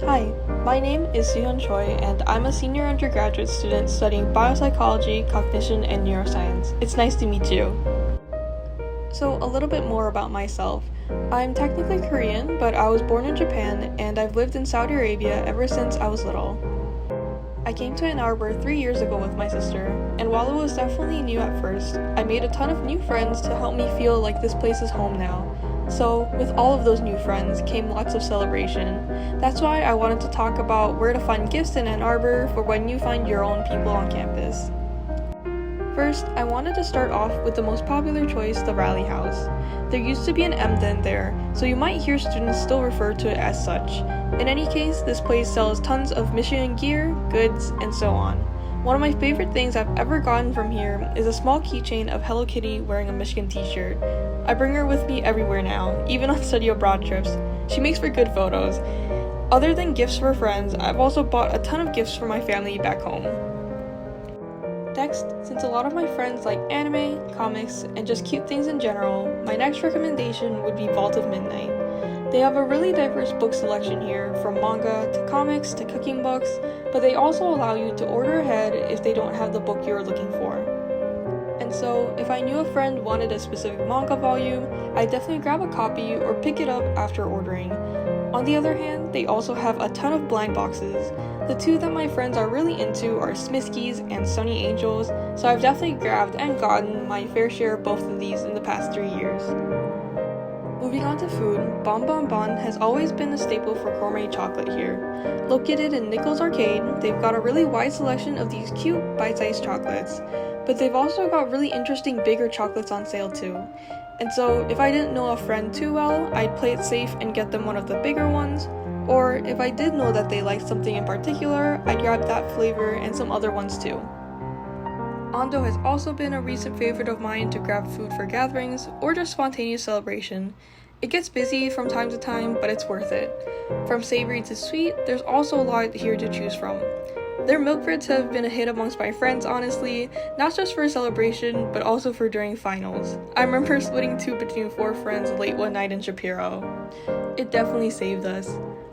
Hi, my name is Choi, and I'm a senior undergraduate student studying biopsychology, cognition, and neuroscience. It's nice to meet you. So, a little bit more about myself. I'm technically Korean, but I was born in Japan, and I've lived in Saudi Arabia ever since I was little. I came to Ann Arbor 3 years ago with my sister, and while it was definitely new at first, I made a ton of new friends to help me feel like this place is home now. So, with all of those new friends came lots of celebration. That's why I wanted to talk about where to find gifts in Ann Arbor for when you find your own people on campus. First, I wanted to start off with the most popular choice, the Rally House. There used to be an M-Den there, so you might hear students still refer to it as such. In any case, this place sells tons of Michigan gear, goods, and so on. One of my favorite things I've ever gotten from here is a small keychain of Hello Kitty wearing a Michigan t-shirt. I bring her with me everywhere now, even on study abroad trips. She makes for good photos. Other than gifts for friends, I've also bought a ton of gifts for my family back home. Next, since a lot of my friends like anime, comics, and just cute things in general, my next recommendation would be Vault of Midnight. They have a really diverse book selection here, from manga to comics to cooking books, but they also allow you to order ahead if they don't have the book you're looking for. And so, if I knew a friend wanted a specific manga volume, I'd definitely grab a copy or pick it up after ordering. On the other hand, they also have a ton of blind boxes. The two that my friends are really into are Smiskies and Sunny Angels, so I've definitely grabbed and gotten my fair share of both of these in the past 3 years. Moving on to food, Bon Bon Bon has always been a staple for gourmet chocolate here. Located in Nichols Arcade, they've got a really wide selection of these cute, bite-sized chocolates, but they've also got really interesting bigger chocolates on sale too. And so, if I didn't know a friend too well, I'd play it safe and get them one of the bigger ones, or if I did know that they liked something in particular, I'd grab that flavor and some other ones too. Ando has also been a recent favorite of mine to grab food for gatherings or just spontaneous celebration. It gets busy from time to time, but it's worth it. From savory to sweet, there's also a lot here to choose from. Their milk breads have been a hit amongst my friends, honestly, not just for a celebration, but also for during finals. I remember splitting two between 4 friends late one night in Shapiro. It definitely saved us.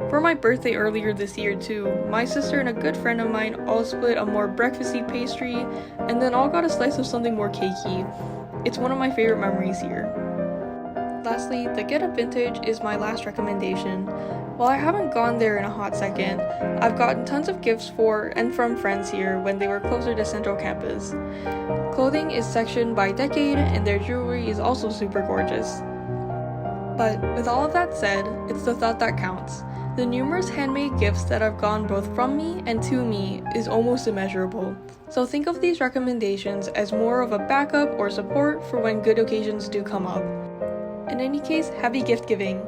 For my birthday earlier this year too, my sister and a good friend of mine all split a more breakfasty pastry, and then all got a slice of something more cakey. It's one of my favorite memories here. Lastly, the Get Up Vintage is my last recommendation. While I haven't gone there in a hot second, I've gotten tons of gifts for and from friends here when they were closer to Central Campus. Clothing is sectioned by decade, and their jewelry is also super gorgeous. But with all of that said, it's the thought that counts. The numerous handmade gifts that have gone both from me and to me is almost immeasurable. So think of these recommendations as more of a backup or support for when good occasions do come up. In any case, happy gift giving!